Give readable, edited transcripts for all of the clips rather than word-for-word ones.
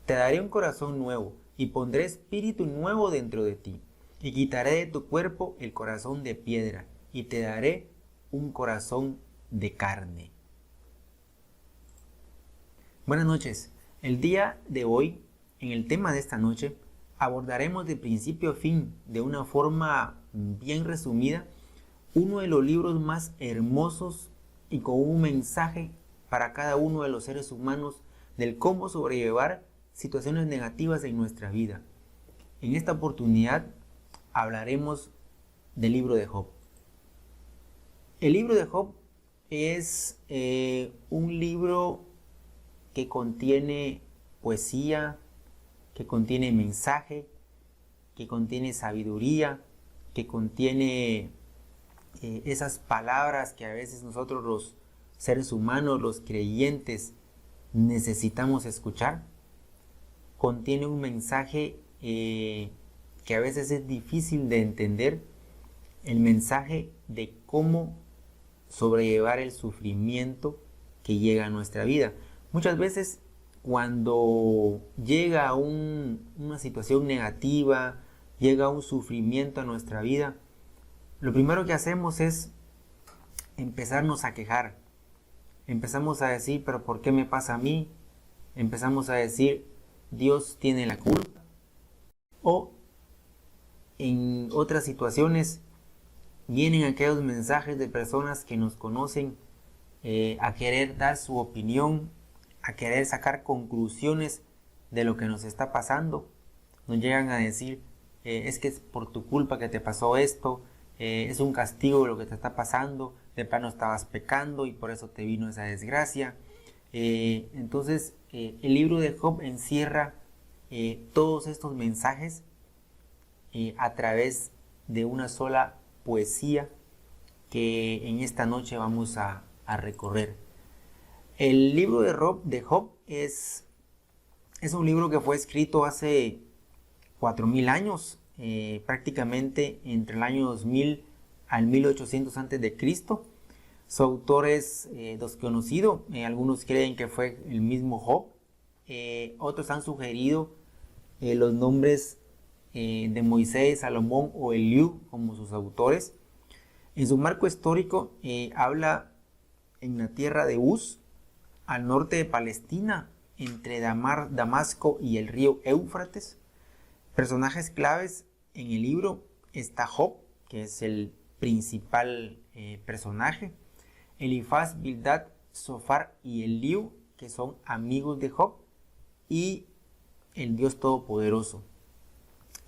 Te daré un corazón nuevo y pondré espíritu nuevo dentro de ti. Y quitaré de tu cuerpo el corazón de piedra y te daré un corazón de carne. Buenas noches. El día de hoy, en el tema de esta noche, abordaremos de principio a fin, de una forma bien resumida, uno de los libros más hermosos y con un mensaje para cada uno de los seres humanos del cómo sobrellevar situaciones negativas en nuestra vida. En esta oportunidad hablaremos del libro de Job. El libro de Job es un libro que contiene poesía, que contiene mensaje, que contiene sabiduría, que contiene esas palabras que a veces nosotros los seres humanos, los creyentes, necesitamos escuchar. Contiene un mensaje que a veces es difícil de entender, el mensaje de cómo sobrellevar el sufrimiento que llega a nuestra vida. Muchas veces cuando llega una situación negativa, llega un sufrimiento a nuestra vida, lo primero que hacemos es empezarnos a quejar. Empezamos a decir, pero ¿por qué me pasa a mí? Empezamos a decir, Dios tiene la culpa. O en otras situaciones vienen aquellos mensajes de personas que nos conocen a querer dar su opinión, a querer sacar conclusiones de lo que nos está pasando. Nos llegan a decir, es que es por tu culpa que te pasó esto, es un castigo lo que te está pasando, de plano estabas pecando y por eso te vino esa desgracia. Entonces el libro de Job encierra todos estos mensajes a través de una sola poesía que en esta noche vamos a recorrer. El libro de Job es un libro que fue escrito hace 4000 años, prácticamente entre el año 2000 al 1800 a.C. Su autor es desconocido, algunos creen que fue el mismo Job, otros han sugerido los nombres de Moisés, Salomón o Eliú como sus autores. En su marco histórico habla en la tierra de Uz, al norte de Palestina, entre Damasco y el río Éufrates. Personajes claves en el libro está Job, que es el principal personaje, Elifaz, Bildad, Zofar y Eliú, que son amigos de Job, y el Dios Todopoderoso.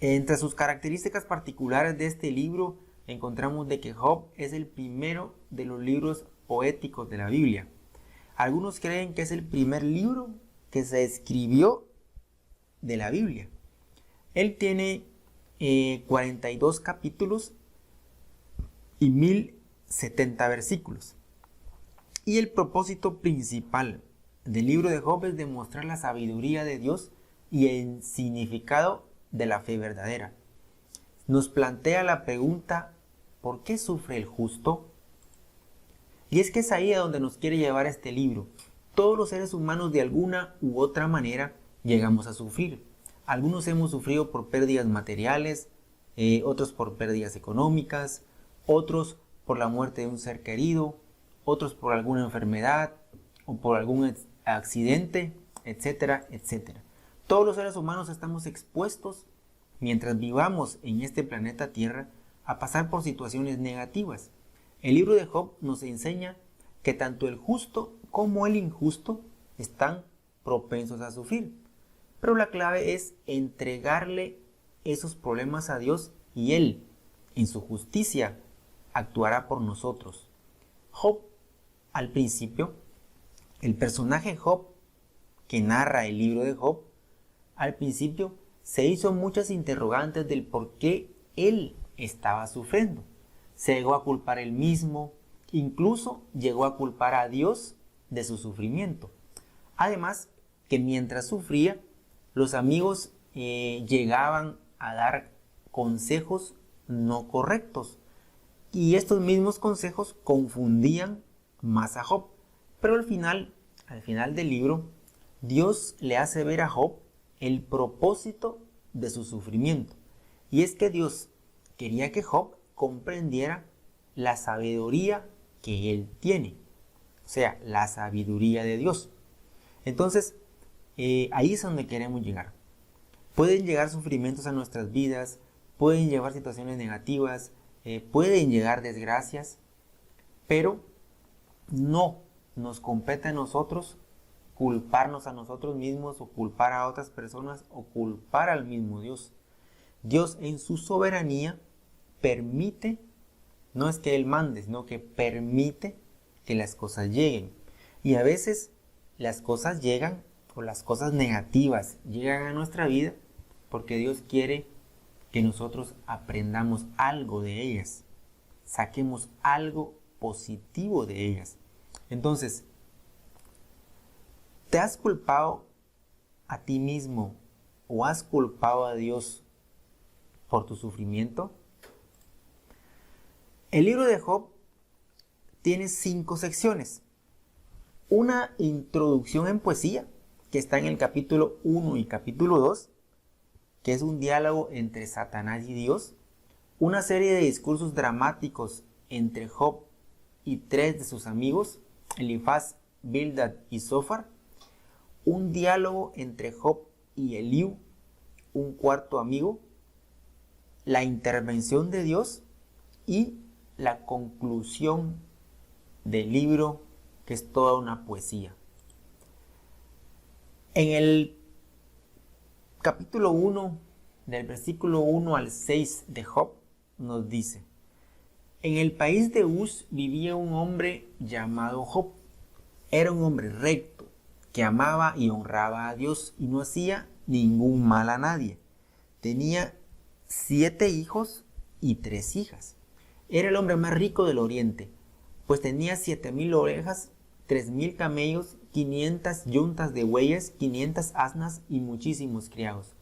Entre sus características particulares de este libro encontramos de que Job es el primero de los libros poéticos de la Biblia. Algunos creen que es el primer libro que se escribió de la Biblia. Él tiene 42 capítulos y 1070 versículos. Y el propósito principal del libro de Job es demostrar la sabiduría de Dios y el significado de la fe verdadera. Nos plantea la pregunta, ¿por qué sufre el justo? Y es que es ahí a donde nos quiere llevar este libro. Todos los seres humanos de alguna u otra manera llegamos a sufrir. Algunos hemos sufrido por pérdidas materiales, otros por pérdidas económicas, otros por la muerte de un ser querido, otros por alguna enfermedad o por algún accidente, etcétera, etcétera. Todos los seres humanos estamos expuestos, mientras vivamos en este planeta Tierra, a pasar por situaciones negativas. El libro de Job nos enseña que tanto el justo como el injusto están propensos a sufrir. Pero la clave es entregarle esos problemas a Dios y Él, en su justicia, actuará por nosotros. Job, al principio, el personaje Job, que narra el libro de Job, al principio se hizo muchas interrogantes del por qué él estaba sufriendo. Se llegó a culpar él mismo, incluso llegó a culpar a Dios de su sufrimiento. Además, que mientras sufría, los amigos llegaban a dar consejos no correctos. Y estos mismos consejos confundían más a Job. Pero al final del libro, Dios le hace ver a Job el propósito de su sufrimiento. Y es que Dios quería que Job comprendiera la sabiduría que él tiene, o sea, la sabiduría de Dios. Entonces, ahí es donde queremos llegar. Pueden llegar sufrimientos a nuestras vidas, pueden llegar situaciones negativas, pueden llegar desgracias, pero no nos compete a nosotros culparnos a nosotros mismos o culpar a otras personas o culpar al mismo Dios. Dios en su soberanía permite, no es que Él mande, sino que permite que las cosas lleguen. Y a veces las cosas llegan o las cosas negativas llegan a nuestra vida porque Dios quiere que nosotros aprendamos algo de ellas, saquemos algo positivo de ellas. Entonces, ¿te has culpado a ti mismo o has culpado a Dios por tu sufrimiento? El libro de Job tiene 5 secciones. Una introducción en poesía, que está en el capítulo 1 y capítulo 2, que es un diálogo entre Satanás y Dios. Una serie de discursos dramáticos entre Job y 3 de sus amigos, Elifaz, Bildad y Zofar. Un diálogo entre Job y Eliú, un cuarto amigo. La intervención de Dios y la conclusión del libro, que es toda una poesía. En el capítulo 1, del versículo 1 al 6 de Job, nos dice: en el país de Uz vivía un hombre llamado Job. Era un hombre recto, que amaba y honraba a Dios y no hacía ningún mal a nadie. Tenía 7 hijos y 3 hijas. Era el hombre más rico del oriente, pues tenía 7,000 ovejas, 3,000 camellos, 500 yuntas de bueyes, 500 asnas y muchísimos criados.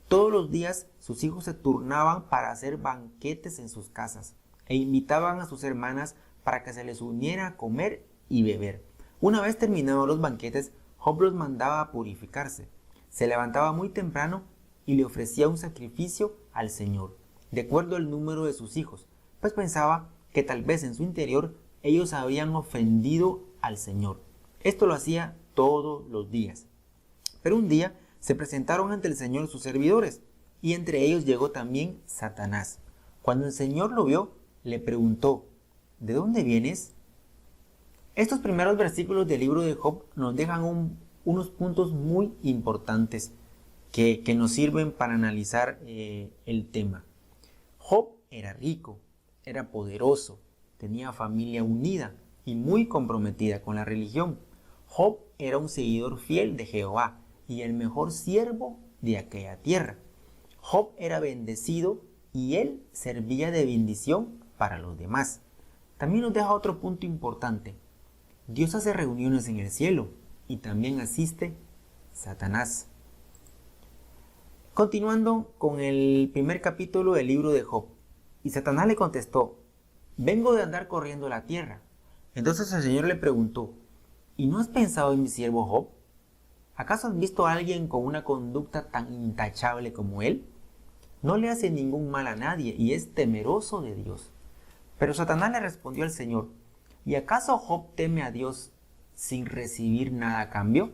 Todos los días sus hijos se turnaban para hacer banquetes en sus casas e invitaban a sus hermanas para que se les uniera a comer y beber. Una vez terminados los banquetes, Job los mandaba a purificarse. Se levantaba muy temprano y le ofrecía un sacrificio al Señor, de acuerdo al número de sus hijos, pues pensaba que tal vez en su interior ellos habían ofendido al Señor. Esto lo hacía todos los días. Pero un día se presentaron ante el Señor sus servidores, y entre ellos llegó también Satanás. Cuando el Señor lo vio, le preguntó: ¿de dónde vienes? Estos primeros versículos del libro de Job nos dejan unos puntos muy importantes que nos sirven para analizar el tema. Job era rico, era poderoso, tenía familia unida y muy comprometida con la religión. Job era un seguidor fiel de Jehová y el mejor siervo de aquella tierra. Job era bendecido y él servía de bendición para los demás. También nos deja otro punto importante. Dios hace reuniones en el cielo y también asiste Satanás. Continuando con el primer capítulo del libro de Job. Y Satanás le contestó: vengo de andar corriendo la tierra. Entonces el Señor le preguntó: ¿y no has pensado en mi siervo Job? ¿Acaso has visto a alguien con una conducta tan intachable como él? No le hace ningún mal a nadie y es temeroso de Dios. Pero Satanás le respondió al Señor: ¿y acaso Job teme a Dios sin recibir nada a cambio?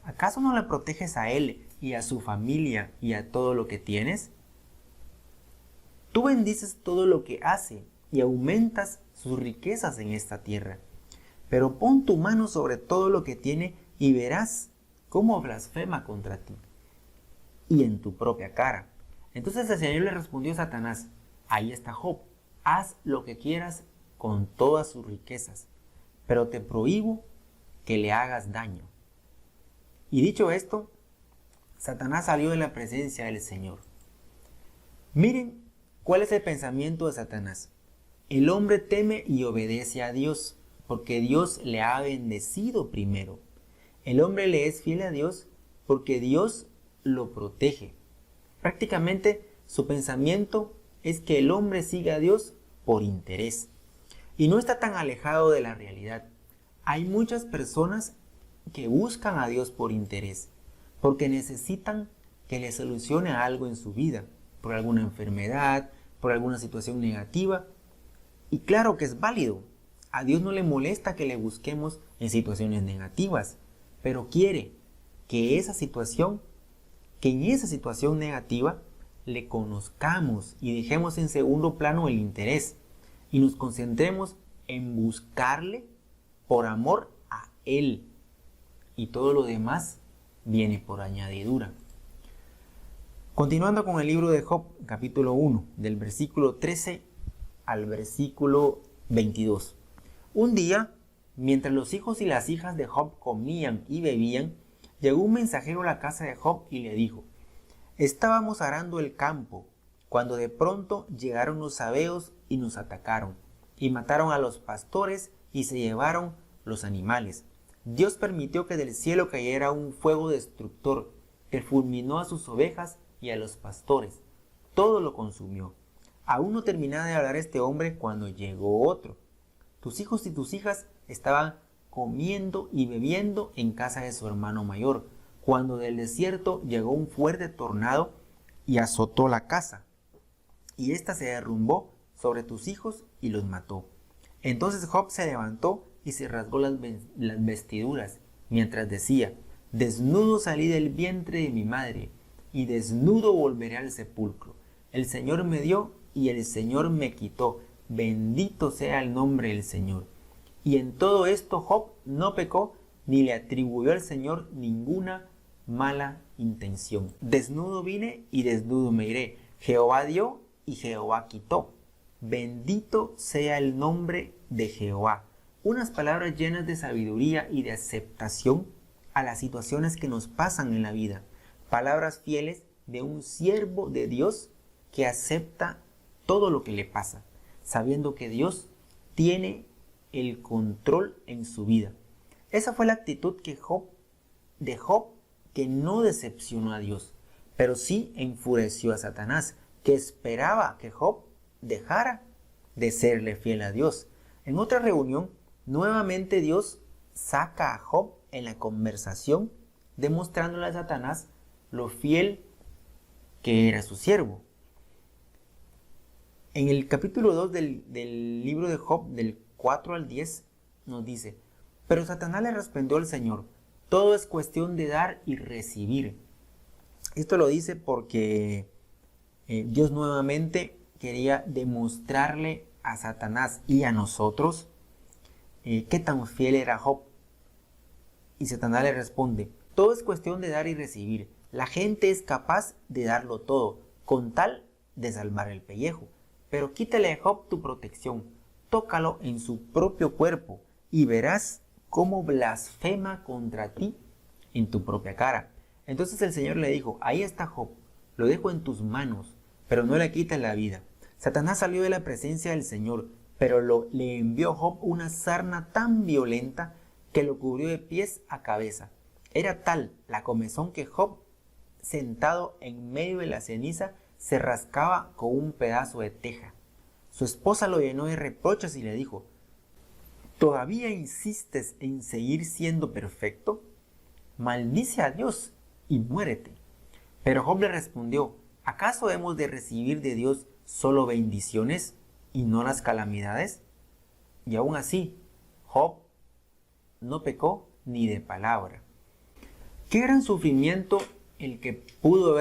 ¿Acaso no le proteges a él y a su familia y a todo lo que tienes? Tú bendices todo lo que hace y aumentas sus riquezas en esta tierra. Pero pon tu mano sobre todo lo que tiene y verás cómo blasfema contra ti y en tu propia cara. Entonces el Señor le respondió a Satanás: ahí está Job, haz lo que quieras con todas sus riquezas, pero te prohíbo que le hagas daño. Y dicho esto, Satanás salió de la presencia del Señor. Miren cuál es el pensamiento de Satanás. El hombre teme y obedece a Dios, porque Dios le ha bendecido primero. El hombre le es fiel a Dios porque Dios lo protege. Prácticamente su pensamiento es que el hombre siga a Dios por interés. Y no está tan alejado de la realidad. Hay muchas personas que buscan a Dios por interés. porque necesitan que le solucione algo en su vida, por alguna enfermedad, por alguna situación negativa. Y claro que es válido. A Dios no le molesta que le busquemos en situaciones negativas, pero quiere que en esa situación negativa le conozcamos y dejemos en segundo plano el interés y nos concentremos en buscarle por amor a Él. Y todo lo demás viene por añadidura. Continuando con el libro de Job, capítulo 1, del versículo 13 al versículo 22. Un día, mientras los hijos y las hijas de Job comían y bebían, llegó un mensajero a la casa de Job y le dijo: estábamos arando el campo, cuando de pronto llegaron los sabeos y nos atacaron, y mataron a los pastores y se llevaron los animales. Dios permitió que del cielo cayera un fuego destructor, que fulminó a sus ovejas y a los pastores. Todo lo consumió. Aún no terminaba de hablar este hombre cuando llegó otro. Tus hijos y tus hijas estaban comiendo y bebiendo en casa de su hermano mayor, cuando del desierto llegó un fuerte tornado y azotó la casa, y ésta se derrumbó sobre tus hijos y los mató. Entonces Job se levantó y se rasgó las vestiduras, mientras decía: desnudo salí del vientre de mi madre, y desnudo volveré al sepulcro. El Señor me dio y el Señor me quitó. Bendito sea el nombre del Señor. Y en todo esto Job no pecó ni le atribuyó al Señor ninguna mala intención. Desnudo vine y desnudo me iré. Jehová dio y Jehová quitó. Bendito sea el nombre de Jehová. Unas palabras llenas de sabiduría y de aceptación a las situaciones que nos pasan en la vida. Palabras fieles de un siervo de Dios que acepta todo lo que le pasa, sabiendo que Dios tiene el control en su vida. Esa fue la actitud de Job, que no decepcionó a Dios, pero sí enfureció a Satanás, que esperaba que Job dejara de serle fiel a Dios. En otra reunión, nuevamente Dios saca a Job en la conversación, demostrándole a Satanás lo fiel que era su siervo. En el capítulo 2 del libro de Job, del 4 al 10, nos dice: pero Satanás le respondió al Señor: todo es cuestión de dar y recibir. Esto lo dice porque Dios nuevamente quería demostrarle a Satanás y a nosotros qué tan fiel era Job. Y Satanás le responde: todo es cuestión de dar y recibir. La gente es capaz de darlo todo, con tal de salvar el pellejo. Pero quítale a Job tu protección, tócalo en su propio cuerpo y verás cómo blasfema contra ti en tu propia cara. Entonces el Señor le dijo: ahí está Job, lo dejo en tus manos, pero no le quites la vida. Satanás salió de la presencia del Señor, pero le envió a Job una sarna tan violenta que lo cubrió de pies a cabeza. Era tal la comezón que Job, sentado en medio de la ceniza, se rascaba con un pedazo de teja. Su esposa lo llenó de reproches y le dijo: ¿todavía insistes en seguir siendo perfecto? Maldice a Dios y muérete. Pero Job le respondió: ¿acaso hemos de recibir de Dios solo bendiciones y no las calamidades? Y aún así, Job no pecó ni de palabra. Qué gran sufrimiento el que pudo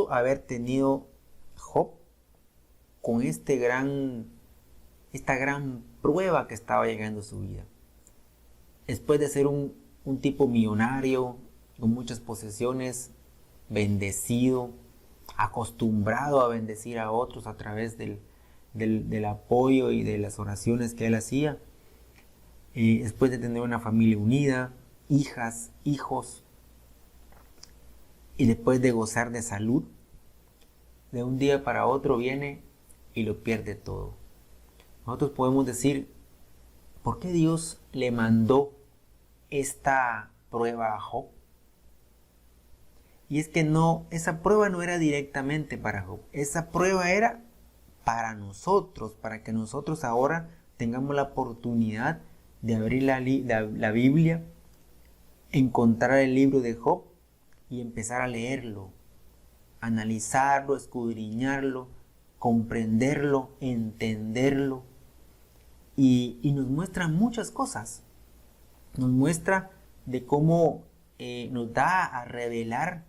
haber tenido Job con esta gran prueba que estaba llegando a su vida. Después de ser un tipo millonario, con muchas posesiones, bendecido, acostumbrado a bendecir a otros a través del apoyo y de las oraciones que él hacía, después de tener una familia unida, hijas, hijos, y después de gozar de salud, de un día para otro viene y lo pierde todo. Nosotros podemos decir: ¿por qué Dios le mandó esta prueba a Job? Y es que esa prueba no era directamente para Job, esa prueba era para nosotros, para que nosotros ahora tengamos la oportunidad de abrir la Biblia encontrar el libro de Job y empezar a leerlo, analizarlo, escudriñarlo, comprenderlo, entenderlo. Y nos muestra muchas cosas. Nos muestra de cómo nos da a revelar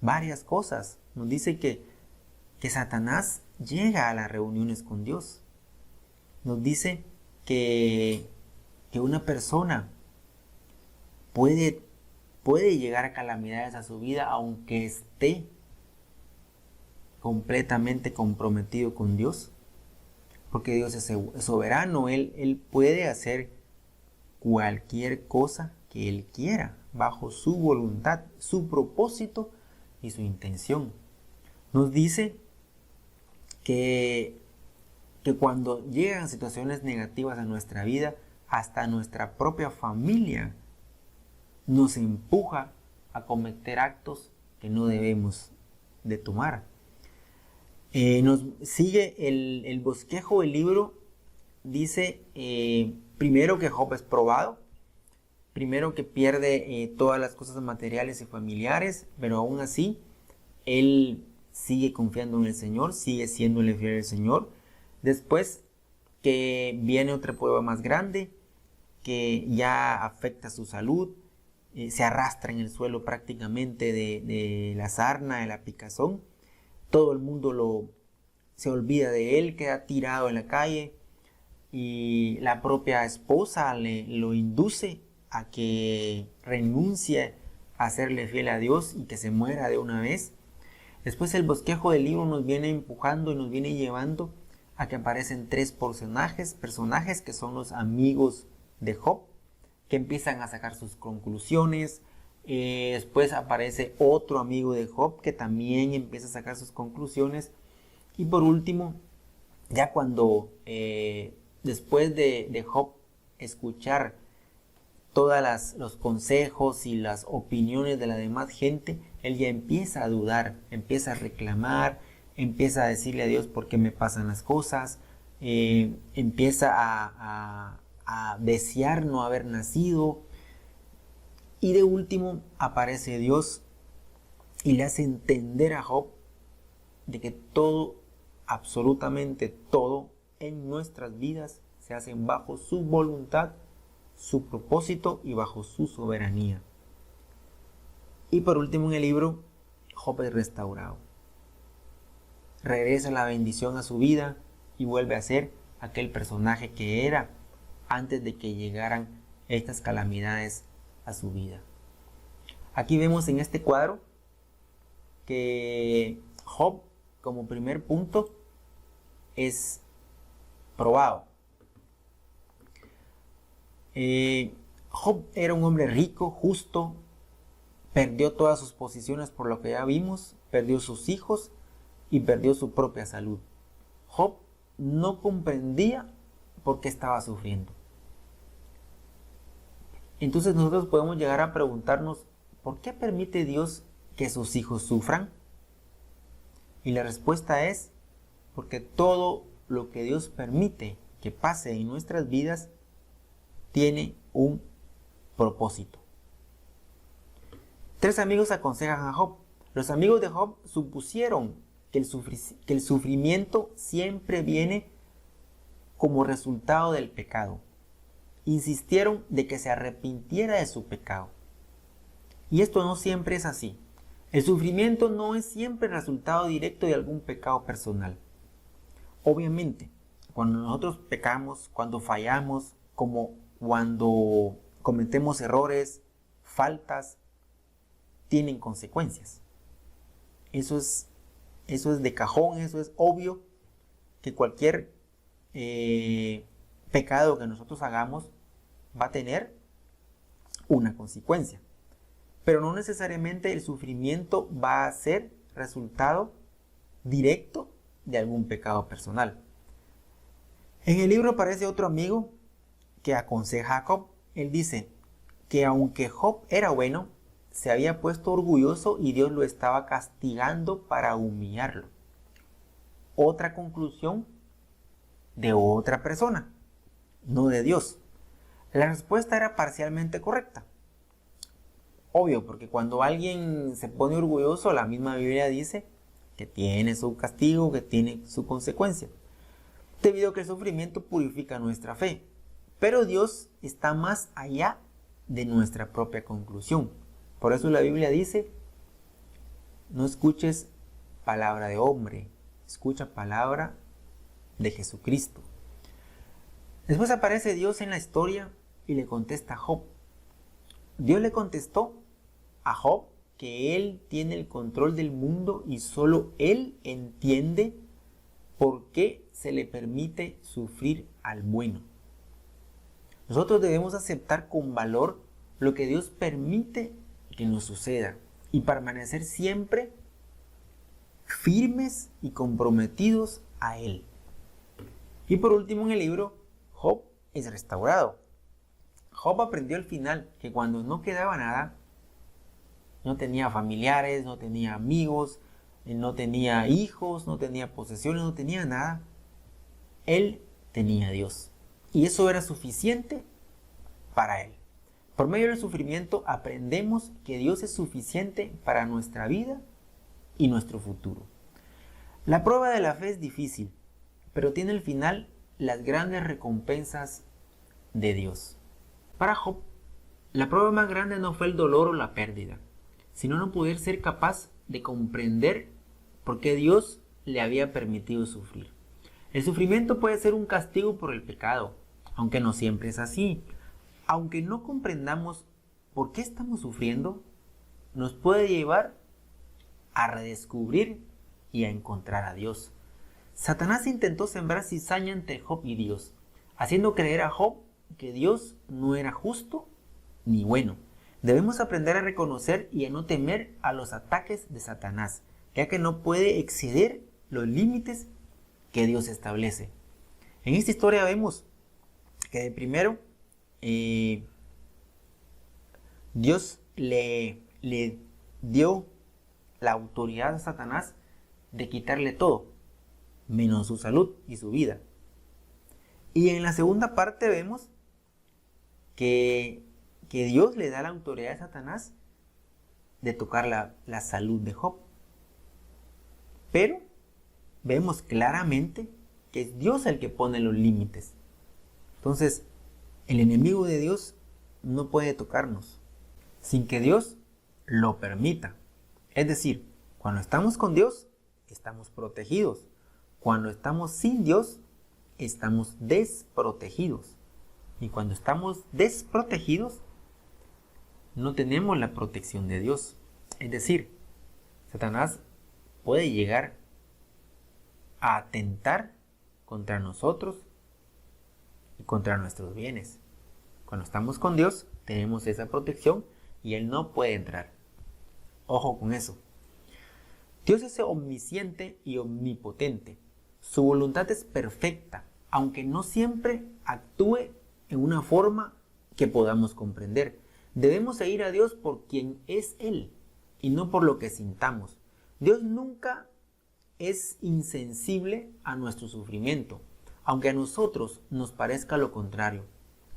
varias cosas. Nos dice que Satanás llega a las reuniones con Dios. Nos dice que una persona puede llegar a calamidades a su vida aunque esté completamente comprometido con Dios, porque Dios es soberano. Él puede hacer cualquier cosa que Él quiera bajo su voluntad, su propósito y su intención. Nos dice que cuando llegan situaciones negativas a nuestra vida, hasta nuestra propia familia nos empuja a cometer actos que no debemos de tomar. Nos sigue el bosquejo del libro. Dice primero que Job es probado, primero que pierde todas las cosas materiales y familiares, pero aún así él sigue confiando en el Señor, sigue siéndole fiel al Señor. Después que viene otra prueba más grande que ya afecta su salud, se arrastra en el suelo prácticamente de la sarna, de la picazón. Todo el mundo se olvida de él, queda tirado en la calle, y la propia esposa lo induce a que renuncie a serle fiel a Dios y que se muera de una vez. Después el bosquejo del libro nos viene empujando y nos viene llevando a que aparecen tres personajes que son los amigos de Job, que empiezan a sacar sus conclusiones. Después aparece otro amigo de Job que también empieza a sacar sus conclusiones. Y por último, ya cuando después de Job escuchar todos los consejos y las opiniones de la demás gente, él ya empieza a dudar, empieza a reclamar, empieza a decirle a Dios por qué me pasan las cosas, empieza a desear no haber nacido. Y de último aparece Dios y le hace entender a Job de que todo, absolutamente todo en nuestras vidas se hace bajo su voluntad, su propósito y bajo su soberanía. Y por último en el libro, Job es restaurado. Regresa la bendición a su vida y vuelve a ser aquel personaje que era antes de que llegaran estas calamidades a su vida. Aquí vemos en este cuadro que Job, como primer punto, es probado. Job era un hombre rico, justo, perdió todas sus posiciones por lo que ya vimos, perdió sus hijos y perdió su propia salud. Job no comprendía por qué estaba sufriendo. Entonces nosotros podemos llegar a preguntarnos, ¿por qué permite Dios que sus hijos sufran? Y la respuesta es, porque todo lo que Dios permite que pase en nuestras vidas tiene un propósito. Tres amigos aconsejan a Job. Los amigos de Job supusieron que el sufrimiento siempre viene como resultado del pecado. Insistieron de que se arrepintiera de su pecado. Y esto no siempre es así. El sufrimiento no es siempre el resultado directo de algún pecado personal. Obviamente, cuando nosotros pecamos, cuando fallamos, como cuando cometemos errores, faltas, tienen consecuencias. Eso es de cajón, eso es obvio, que cualquier pecado que nosotros hagamos va a tener una consecuencia. Pero no necesariamente el sufrimiento va a ser resultado directo de algún pecado personal. En el libro aparece otro amigo que aconseja a Job. Él dice que aunque Job era bueno, se había puesto orgulloso y Dios lo estaba castigando para humillarlo. Otra conclusión de otra persona, no de Dios. La respuesta era parcialmente correcta. Obvio, porque cuando alguien se pone orgulloso, la misma Biblia dice que tiene su castigo, que tiene su consecuencia, debido a que el sufrimiento purifica nuestra fe. Pero Dios está más allá de nuestra propia conclusión. Por eso la Biblia dice, no escuches palabra de hombre, escucha palabra de Jesucristo. Después aparece Dios en la historia y le contesta a Job. Dios le contestó a Job que él tiene el control del mundo y solo él entiende por qué se le permite sufrir al bueno. Nosotros debemos aceptar con valor lo que Dios permite que nos suceda y permanecer siempre firmes y comprometidos a Él. Y por último, en el libro, Job es restaurado. Job aprendió al final que cuando no quedaba nada, no tenía familiares, no tenía amigos, no tenía hijos, no tenía posesiones, no tenía nada, él tenía a Dios. Y eso era suficiente para él. Por medio del sufrimiento aprendemos que Dios es suficiente para nuestra vida y nuestro futuro. La prueba de la fe es difícil, pero tiene al final las grandes recompensas de Dios. Para Job, la prueba más grande no fue el dolor o la pérdida, sino no poder ser capaz de comprender por qué Dios le había permitido sufrir. El sufrimiento puede ser un castigo por el pecado, aunque no siempre es así. Aunque no comprendamos por qué estamos sufriendo, nos puede llevar a redescubrir y a encontrar a Dios. Satanás intentó sembrar cizaña entre Job y Dios, haciendo creer a Job que Dios no era justo ni bueno. Debemos aprender a reconocer y a no temer a los ataques de Satanás, ya que no puede exceder los límites que Dios establece. En esta historia vemos que de primero Dios le dio la autoridad a Satanás de quitarle todo, menos su salud y su vida. Y en la segunda parte vemos que Dios le da la autoridad a Satanás de tocar la salud de Job. Pero vemos claramente que es Dios el que pone los límites. Entonces, el enemigo de Dios no puede tocarnos sin que Dios lo permita. Es decir, cuando estamos con Dios, estamos protegidos. Cuando estamos sin Dios, estamos desprotegidos. Y cuando estamos desprotegidos, no tenemos la protección de Dios. Es decir, Satanás puede llegar a atentar contra nosotros y contra nuestros bienes. Cuando estamos con Dios, tenemos esa protección y Él no puede entrar. Ojo con eso. Dios es omnisciente y omnipotente. Su voluntad es perfecta, aunque no siempre actúe en una forma que podamos comprender. Debemos seguir a Dios por quien es Él y no por lo que sintamos. Dios nunca es insensible a nuestro sufrimiento, aunque a nosotros nos parezca lo contrario.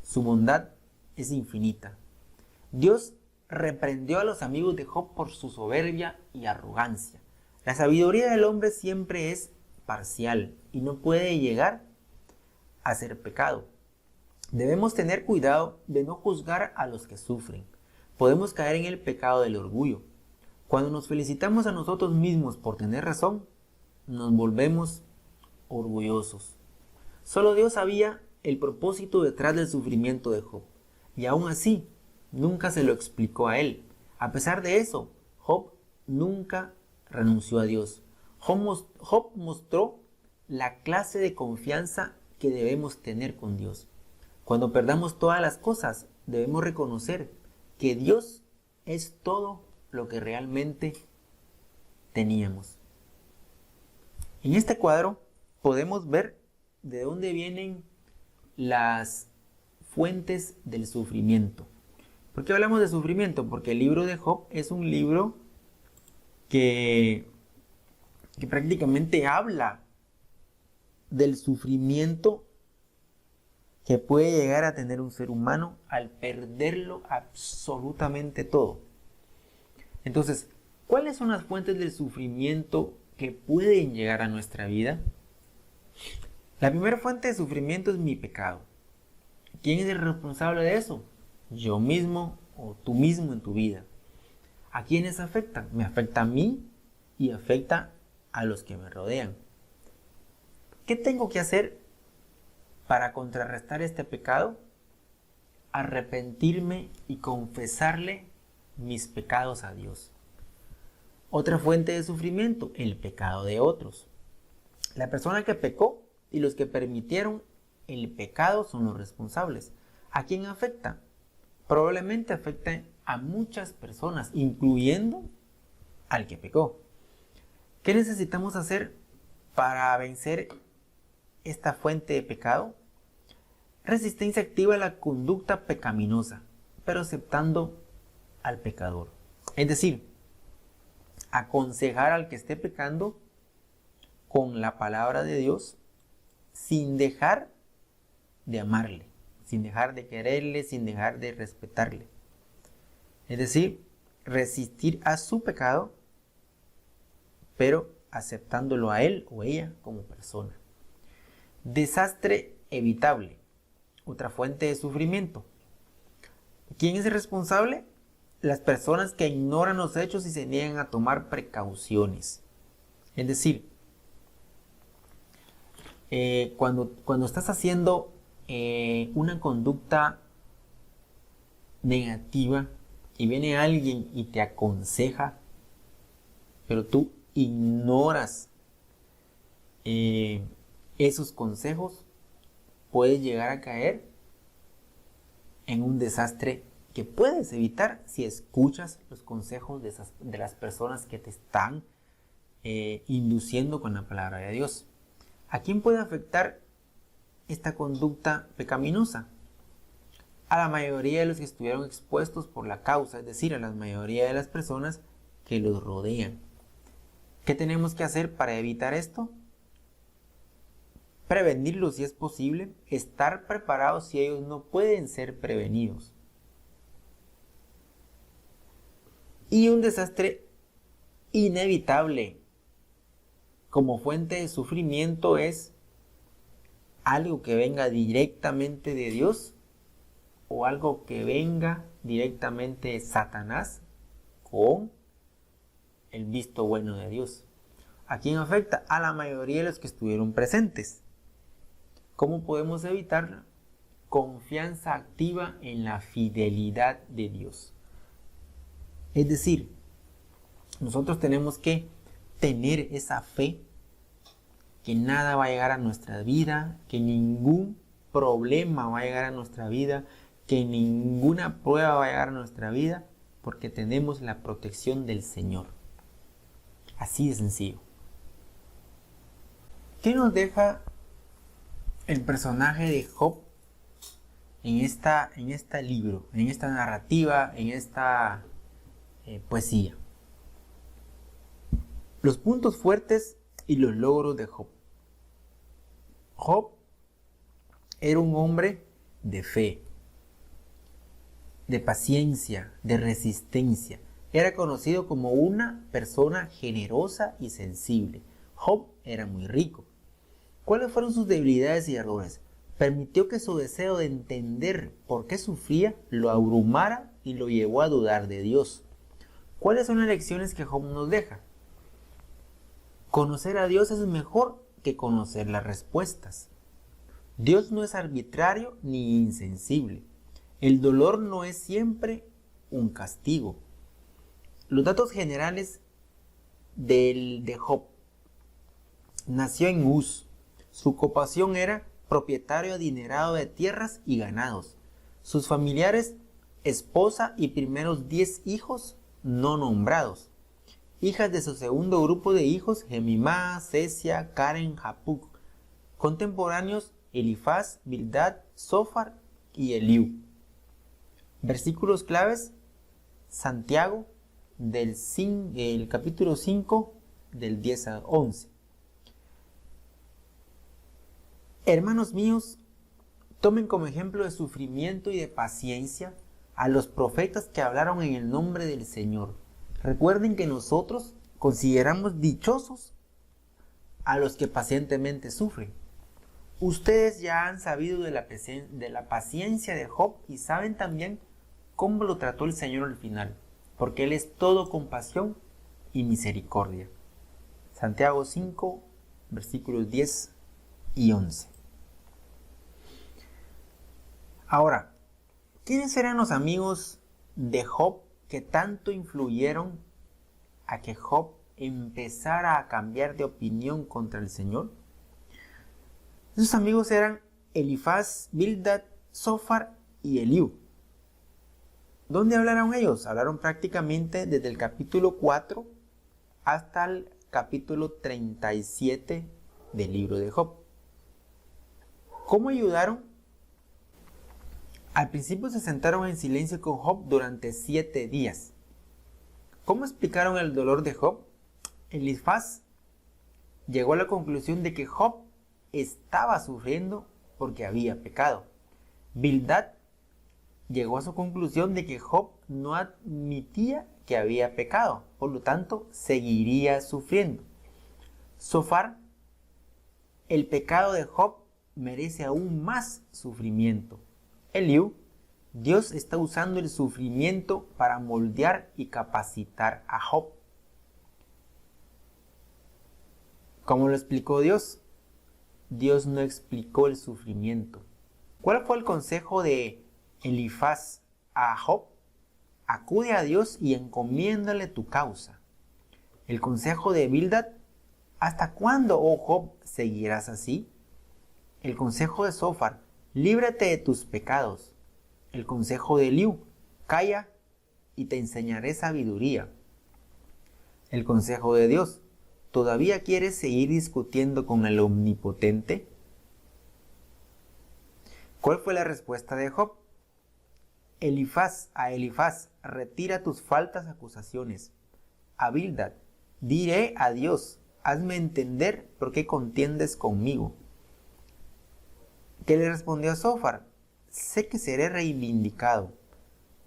Su bondad es infinita. Dios reprendió a los amigos de Job por su soberbia y arrogancia. La sabiduría del hombre siempre es parcial y no puede llegar a ser pecado. Debemos tener cuidado de no juzgar a los que sufren. Podemos caer en el pecado del orgullo. Cuando nos felicitamos a nosotros mismos por tener razón, nos volvemos orgullosos. Solo Dios sabía el propósito detrás del sufrimiento de Job, y aún así, nunca se lo explicó a él. A pesar de eso, Job nunca renunció a Dios. Job mostró la clase de confianza que debemos tener con Dios. Cuando perdamos todas las cosas, debemos reconocer que Dios es todo lo que realmente teníamos. En este cuadro podemos ver de dónde vienen las fuentes del sufrimiento. ¿Por qué hablamos de sufrimiento? Porque el libro de Job es un libro que prácticamente habla del sufrimiento que puede llegar a tener un ser humano al perderlo absolutamente todo. Entonces, ¿cuáles son las fuentes del sufrimiento que pueden llegar a nuestra vida? La primera fuente de sufrimiento es mi pecado. ¿Quién es el responsable de eso? Yo mismo o tú mismo en tu vida. ¿A quiénes afecta? Me afecta a mí y afecta a los que me rodean. ¿Qué tengo que hacer para contrarrestar este pecado? Arrepentirme y confesarle mis pecados a Dios. Otra fuente de sufrimiento, el pecado de otros. La persona que pecó y los que permitieron el pecado son los responsables. ¿A quién afecta? Probablemente afecta a muchas personas, incluyendo al que pecó. ¿Qué necesitamos hacer para vencer esta fuente de pecado? Resistencia activa a la conducta pecaminosa, pero aceptando al pecador. Es decir, aconsejar al que esté pecando con la palabra de Dios sin dejar de amarle, sin dejar de quererle, sin dejar de respetarle. Es decir, resistir a su pecado, pero aceptándolo a él o ella como persona. Desastre evitable, otra fuente de sufrimiento. ¿Quién es el responsable? Las personas que ignoran los hechos y se niegan a tomar precauciones. Es decir, cuando estás haciendo una conducta negativa y viene alguien y te aconseja, pero tú ignoras esos consejos, puedes llegar a caer en un desastre que puedes evitar si escuchas los consejos de las personas que te están induciendo con la palabra de Dios. ¿A quién puede afectar esta conducta pecaminosa? A la mayoría de los que estuvieron expuestos por la causa, es decir, a la mayoría de las personas que los rodean. ¿Qué tenemos que hacer para evitar esto? Prevenirlo si es posible, estar preparados si ellos no pueden ser prevenidos. Y un desastre inevitable como fuente de sufrimiento es algo que venga directamente de Dios o algo que venga directamente de Satanás con el visto bueno de Dios. ¿A quién afecta? A la mayoría de los que estuvieron presentes. ¿Cómo podemos evitarla? Confianza activa en la fidelidad de Dios. Es decir, nosotros tenemos que tener esa fe que nada va a llegar a nuestra vida, que ningún problema va a llegar a nuestra vida, que ninguna prueba va a llegar a nuestra vida, porque tenemos la protección del Señor. Así de sencillo. ¿Qué nos deja el personaje de Job en este libro, en esta narrativa, en esta poesía? Los puntos fuertes y los logros de Job. Job era un hombre de fe, de paciencia, de resistencia. Era conocido como una persona generosa y sensible. Job era muy rico. ¿Cuáles fueron sus debilidades y errores? Permitió que su deseo de entender por qué sufría lo abrumara y lo llevó a dudar de Dios. ¿Cuáles son las lecciones que Job nos deja? Conocer a Dios es mejor que conocer las respuestas. Dios no es arbitrario ni insensible. El dolor no es siempre un castigo. Los datos generales de Job. Nació en Uz. Su ocupación era propietario adinerado de tierras y ganados. Sus familiares, esposa y primeros 10 hijos no nombrados. Hijas de su segundo grupo de hijos, Gemimá, Sesia, Karen, Japuc. Contemporáneos, Elifaz, Bildad, Zofar y Eliú. Versículos claves, Santiago, del capítulo 5, del 10 al 11. Hermanos míos, tomen como ejemplo de sufrimiento y de paciencia a los profetas que hablaron en el nombre del Señor. Recuerden que nosotros consideramos dichosos a los que pacientemente sufren. Ustedes ya han sabido de la paciencia de Job y saben también cómo lo trató el Señor al final, porque Él es todo compasión y misericordia. Santiago 5, versículos 10 y 11. Ahora, ¿quiénes eran los amigos de Job que tanto influyeron a que Job empezara a cambiar de opinión contra el Señor? Esos amigos eran Elifaz, Bildad, Zofar y Eliú. ¿Dónde hablaron ellos? Hablaron prácticamente desde el capítulo 4 hasta el capítulo 37 del libro de Job. ¿Cómo ayudaron? Al principio se sentaron en silencio con Job durante 7 días. ¿Cómo explicaron el dolor de Job? Elifaz llegó a la conclusión de que Job estaba sufriendo porque había pecado. Bildad llegó a su conclusión de que Job no admitía que había pecado, por lo tanto seguiría sufriendo. Zofar, el pecado de Job merece aún más sufrimiento. Eliú, Dios está usando el sufrimiento para moldear y capacitar a Job. ¿Cómo lo explicó Dios? Dios no explicó el sufrimiento. ¿Cuál fue el consejo de Elifaz a Job? Acude a Dios y encomiéndale tu causa. El consejo de Bildad: ¿hasta cuándo, oh Job, seguirás así? El consejo de Zofar: líbrate de tus pecados. El consejo de Eliú: calla y te enseñaré sabiduría. El consejo de Dios: ¿todavía quieres seguir discutiendo con el Omnipotente? ¿Cuál fue la respuesta de Job? A Elifaz: retira tus falsas acusaciones. A Bildad: diré a Dios, hazme entender por qué contiendes conmigo. ¿Qué le respondió a Zofar? Sé que seré reivindicado.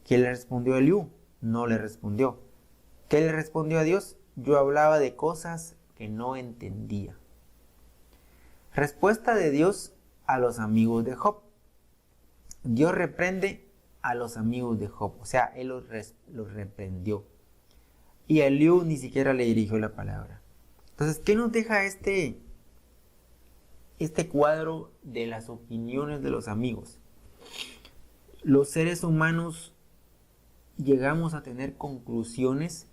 ¿Qué le respondió a Eliú? No le respondió. ¿Qué le respondió a Dios? Yo hablaba de cosas que no entendía. Respuesta de Dios a los amigos de Job. Dios reprende a los amigos de Job, o sea, Él los reprendió. Y a Eliú ni siquiera le dirigió la palabra. Entonces, ¿qué nos deja este cuadro de las opiniones de los amigos? Los seres humanos llegamos a tener conclusiones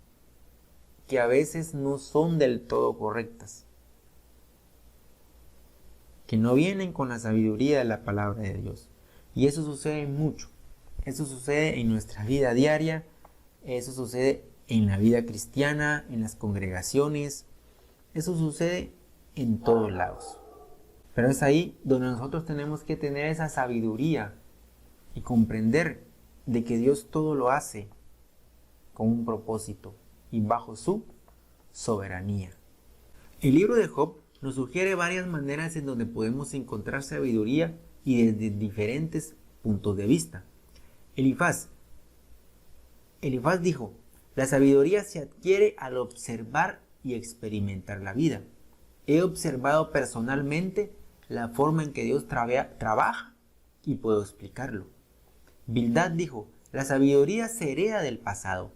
que a veces no son del todo correctas, que no vienen con la sabiduría de la palabra de Dios. Y eso sucede mucho. Eso sucede en nuestra vida diaria, eso sucede en la vida cristiana, en las congregaciones, eso sucede en todos lados. Pero es ahí donde nosotros tenemos que tener esa sabiduría y comprender de que Dios todo lo hace con un propósito y bajo su soberanía. El libro de Job nos sugiere varias maneras en donde podemos encontrar sabiduría y desde diferentes puntos de vista. Elifaz dijo: la sabiduría se adquiere al observar y experimentar la vida. He observado personalmente la forma en que Dios trabaja y puedo explicarlo. Bildad dijo: la sabiduría se hereda del pasado.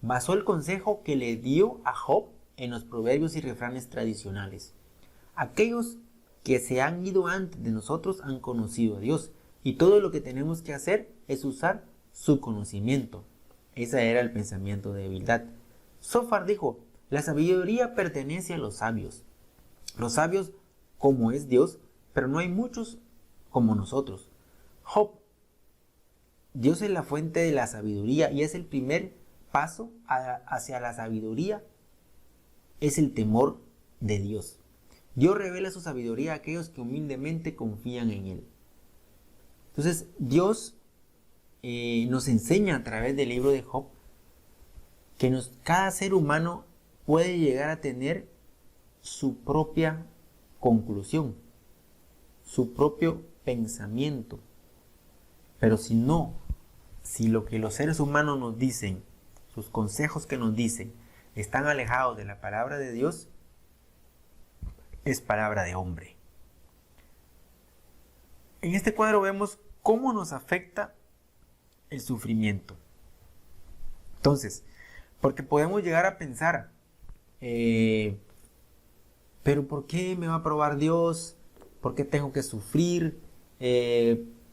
Basó el consejo que le dio a Job en los proverbios y refranes tradicionales. Aquellos que se han ido antes de nosotros han conocido a Dios, y todo lo que tenemos que hacer es usar su conocimiento. Ese era el pensamiento de Bildad. Zofar dijo: la sabiduría pertenece a los sabios. Los sabios como es Dios, pero no hay muchos como nosotros. Job: Dios es la fuente de la sabiduría y es el primer paso hacia la sabiduría, es el temor de Dios. Dios revela su sabiduría a aquellos que humildemente confían en Él. Entonces, Dios nos enseña a través del libro de Job que cada ser humano puede llegar a tener su propia conclusión, su propio pensamiento. Pero si lo que los seres humanos nos dicen sus consejos que nos dicen, están alejados de la palabra de Dios, es palabra de hombre. En este cuadro vemos cómo nos afecta el sufrimiento. Entonces, porque podemos llegar a pensar, pero ¿por qué me va a probar Dios? ¿Por qué tengo que sufrir?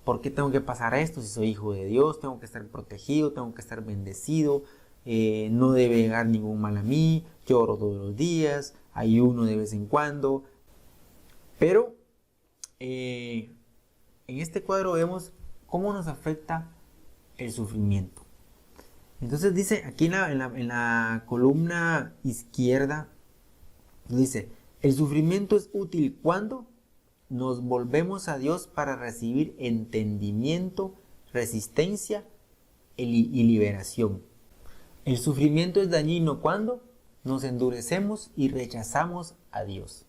¿Por qué tengo que pasar esto si soy hijo de Dios? Tengo que estar protegido, tengo que estar bendecido, no debe llegar ningún mal a mí, yo oro todos los días, ayuno de vez en cuando. Pero en este cuadro vemos cómo nos afecta el sufrimiento. Entonces dice aquí en la columna izquierda, dice, el sufrimiento es útil cuando nos volvemos a Dios para recibir entendimiento, resistencia y liberación. El sufrimiento es dañino cuando nos endurecemos y rechazamos a Dios.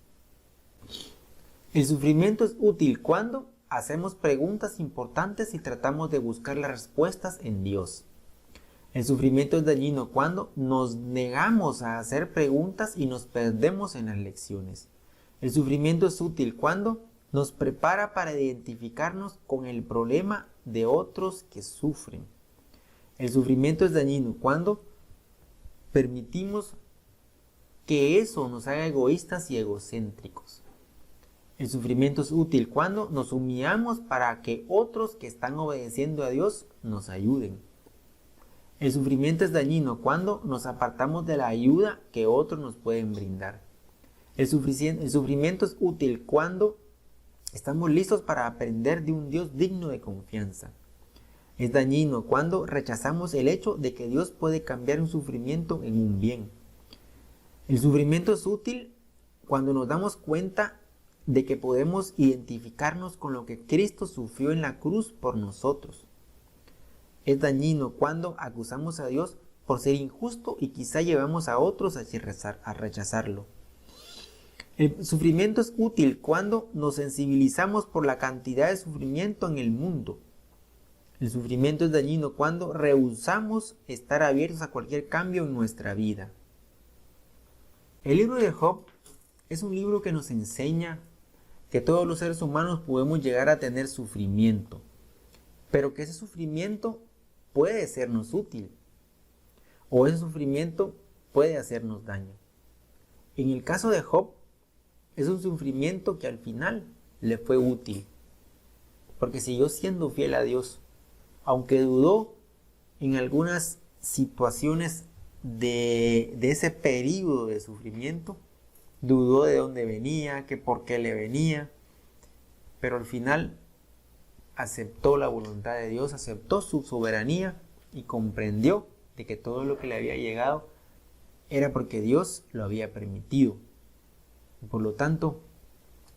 El sufrimiento es útil cuando hacemos preguntas importantes y tratamos de buscar las respuestas en Dios. El sufrimiento es dañino cuando nos negamos a hacer preguntas y nos perdemos en las lecciones. El sufrimiento es útil cuando nos prepara para identificarnos con el problema de otros que sufren. El sufrimiento es dañino cuando permitimos que eso nos haga egoístas y egocéntricos. El sufrimiento es útil cuando nos humillamos para que otros que están obedeciendo a Dios nos ayuden. El sufrimiento es dañino cuando nos apartamos de la ayuda que otros nos pueden brindar. El sufrimiento es útil cuando estamos listos para aprender de un Dios digno de confianza. Es dañino cuando rechazamos el hecho de que Dios puede cambiar un sufrimiento en un bien. El sufrimiento es útil cuando nos damos cuenta de que podemos identificarnos con lo que Cristo sufrió en la cruz por nosotros. Es dañino cuando acusamos a Dios por ser injusto y quizá llevamos a otros a rechazarlo. El sufrimiento es útil cuando nos sensibilizamos por la cantidad de sufrimiento en el mundo. El sufrimiento es dañino cuando rehusamos estar abiertos a cualquier cambio en nuestra vida. El libro de Job es un libro que nos enseña que todos los seres humanos podemos llegar a tener sufrimiento, pero que ese sufrimiento puede sernos útil o ese sufrimiento puede hacernos daño. En el caso de Job, es un sufrimiento que al final le fue útil, porque siguió siendo fiel a Dios, aunque dudó en algunas situaciones de ese periodo de sufrimiento, dudó de dónde venía, que por qué le venía, pero al final aceptó la voluntad de Dios, aceptó su soberanía y comprendió de que todo lo que le había llegado era porque Dios lo había permitido. Y por lo tanto,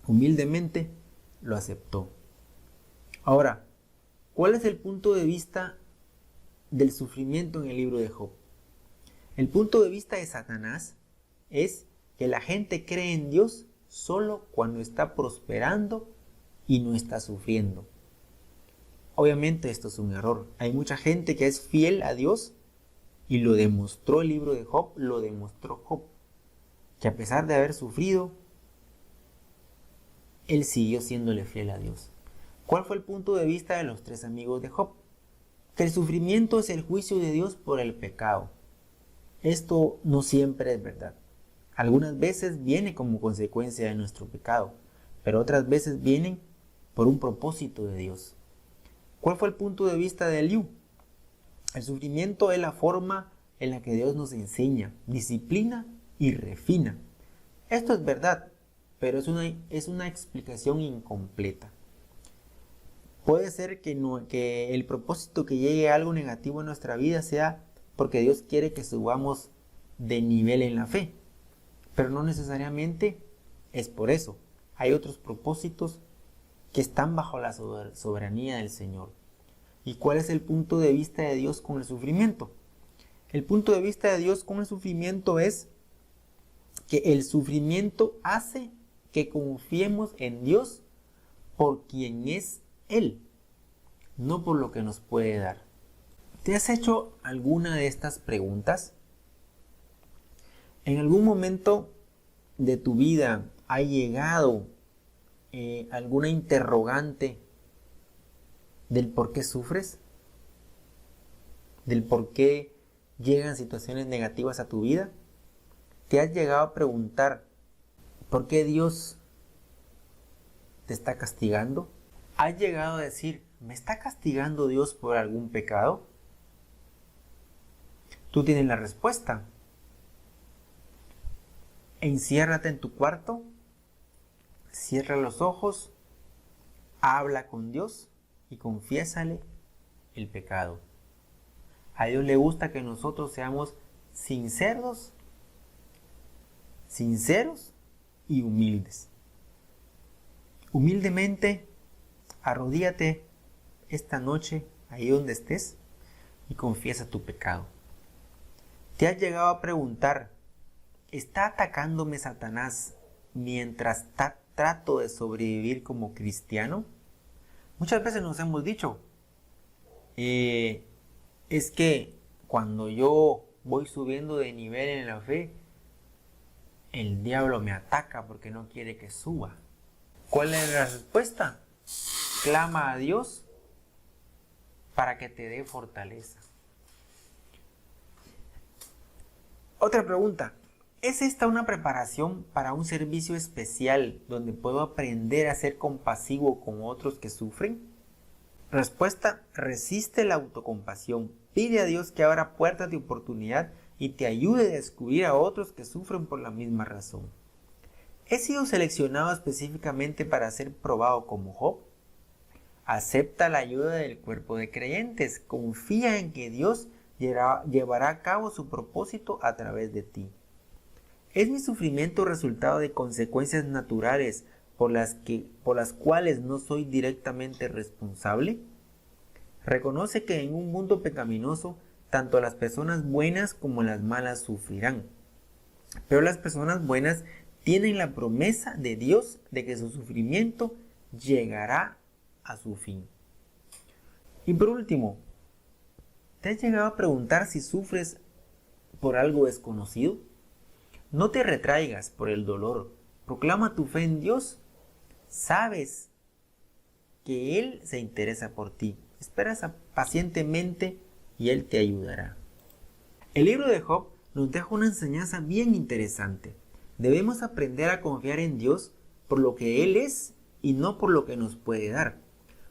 humildemente lo aceptó. Ahora, ¿cuál es el punto de vista del sufrimiento en el libro de Job? El punto de vista de Satanás es que la gente cree en Dios solo cuando está prosperando y no está sufriendo. Obviamente esto es un error. Hay mucha gente que es fiel a Dios y lo demostró el libro de Job, lo demostró Job, que a pesar de haber sufrido, él siguió siéndole fiel a Dios. ¿Cuál fue el punto de vista de los tres amigos de Job? Que el sufrimiento es el juicio de Dios por el pecado. Esto no siempre es verdad. Algunas veces viene como consecuencia de nuestro pecado, pero otras veces vienen por un propósito de Dios. ¿Cuál fue el punto de vista de Eliú? El sufrimiento es la forma en la que Dios nos enseña, disciplina y refina. Esto es verdad, pero es una explicación incompleta. Puede ser que el propósito que llegue a algo negativo en nuestra vida sea porque Dios quiere que subamos de nivel en la fe, pero no necesariamente es por eso. Hay otros propósitos que están bajo la soberanía del Señor. ¿Y cuál es el punto de vista de Dios con el sufrimiento? El punto de vista de Dios con el sufrimiento es que el sufrimiento hace que confiemos en Dios por quien es Él, no por lo que nos puede dar. ¿Te has hecho alguna de estas preguntas? ¿En algún momento de tu vida ha llegado alguna interrogante del por qué sufres? ¿Del por qué llegan situaciones negativas a tu vida? ¿Te has llegado a preguntar por qué Dios te está castigando? ¿Has llegado a decir, ¿me está castigando Dios por algún pecado? Tú tienes la respuesta. Enciérrate en tu cuarto, cierra los ojos, habla con Dios y confiésale el pecado. A Dios le gusta que nosotros seamos sinceros y humildes. Humildemente, arrodíllate esta noche ahí donde estés y confiesa tu pecado. ¿Te has llegado a preguntar, ¿está atacándome Satanás mientras trato de sobrevivir como cristiano? Muchas veces nos hemos dicho, es que cuando yo voy subiendo de nivel en la fe, el diablo me ataca porque no quiere que suba. ¿Cuál es la respuesta? Clama a Dios para que te dé fortaleza. Otra pregunta. ¿Es esta una preparación para un servicio especial donde puedo aprender a ser compasivo con otros que sufren? Respuesta. Resiste la autocompasión. Pide a Dios que abra puertas de oportunidad y te ayude a descubrir a otros que sufren por la misma razón. ¿He sido seleccionado específicamente para ser probado como Job? Acepta la ayuda del cuerpo de creyentes. Confía en que Dios llevará a cabo su propósito a través de ti. ¿Es mi sufrimiento resultado de consecuencias naturales por las cuales no soy directamente responsable? Reconoce que en un mundo pecaminoso, tanto las personas buenas como las malas sufrirán. Pero las personas buenas tienen la promesa de Dios de que su sufrimiento llegará a su fin. Y por último, ¿te has llegado a preguntar si sufres por algo desconocido? No te retraigas por el dolor. Proclama tu fe en Dios. Sabes que Él se interesa por ti. Esperas pacientemente y Él te ayudará. El libro de Job nos deja una enseñanza bien interesante. Debemos aprender a confiar en Dios por lo que Él es y no por lo que nos puede dar.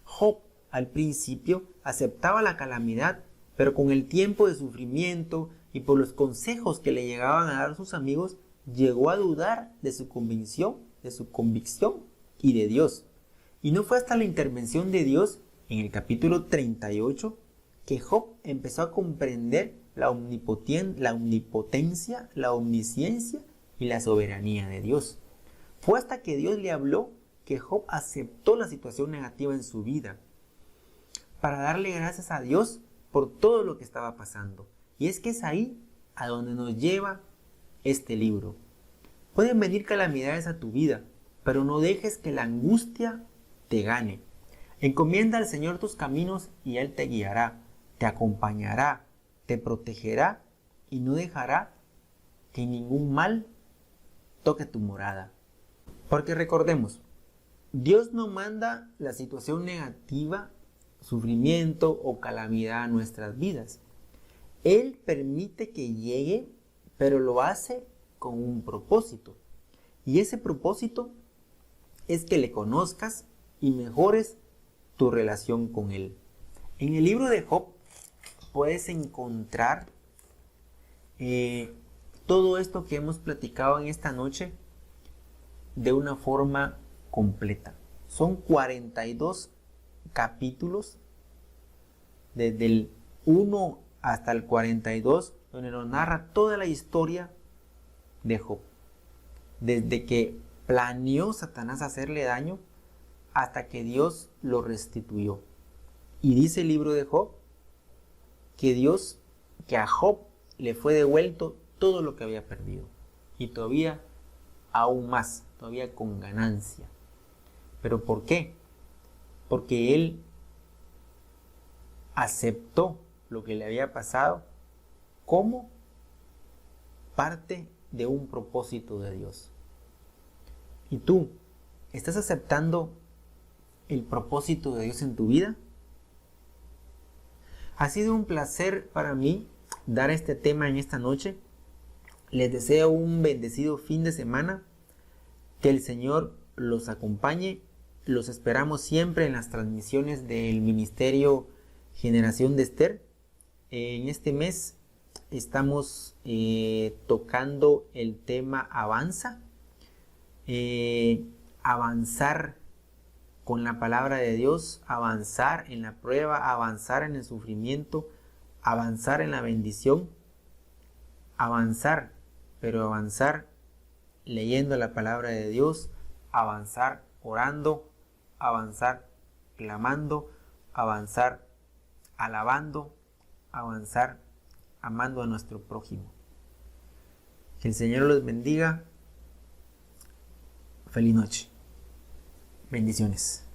Job al principio aceptaba la calamidad, pero con el tiempo de sufrimiento y por los consejos que le llegaban a dar sus amigos, llegó a dudar de su convicción y de Dios. Y no fue hasta la intervención de Dios en el capítulo 38 que Job empezó a comprender la omnipotencia, la omnisciencia y la soberanía de Dios. Fue hasta que Dios le habló que Job aceptó la situación negativa en su vida para darle gracias a Dios por todo lo que estaba pasando. Y es que es ahí a donde nos lleva este libro. Pueden venir calamidades a tu vida, pero no dejes que la angustia te gane. Encomienda al Señor tus caminos y Él te guiará, te acompañará, te protegerá y no dejará que ningún mal toque tu morada. Porque recordemos, Dios no manda la situación negativa, sufrimiento o calamidad a nuestras vidas. Él permite que llegue, pero lo hace con un propósito. Y ese propósito es que le conozcas y mejores tu relación con Él. En el libro de Job puedes encontrar todo esto que hemos platicado en esta noche de una forma completa. Son 42 capítulos, desde el 1 hasta el 42, donde nos narra toda la historia de Job. Desde que planeó Satanás hacerle daño hasta que Dios lo restituyó. Y dice el libro de Job que a Job le fue devuelto todo lo que había perdido. Y todavía aún más, todavía con ganancia. ¿Pero por qué? Porque él aceptó lo que le había pasado como parte de un propósito de Dios. ¿Y tú estás aceptando el propósito de Dios en tu vida? Ha sido un placer para mí dar este tema en esta noche. Les deseo un bendecido fin de semana. Que el Señor los acompañe. Los esperamos siempre en las transmisiones del Ministerio Generación de Esther. En este mes estamos tocando el tema Avanza. Avanzar con la palabra de Dios, avanzar en la prueba, avanzar en el sufrimiento, avanzar en la bendición, avanzar, pero avanzar leyendo la palabra de Dios, avanzar orando, avanzar clamando, avanzar alabando, avanzar amando a nuestro prójimo. Que el Señor los bendiga. Feliz noche. Bendiciones.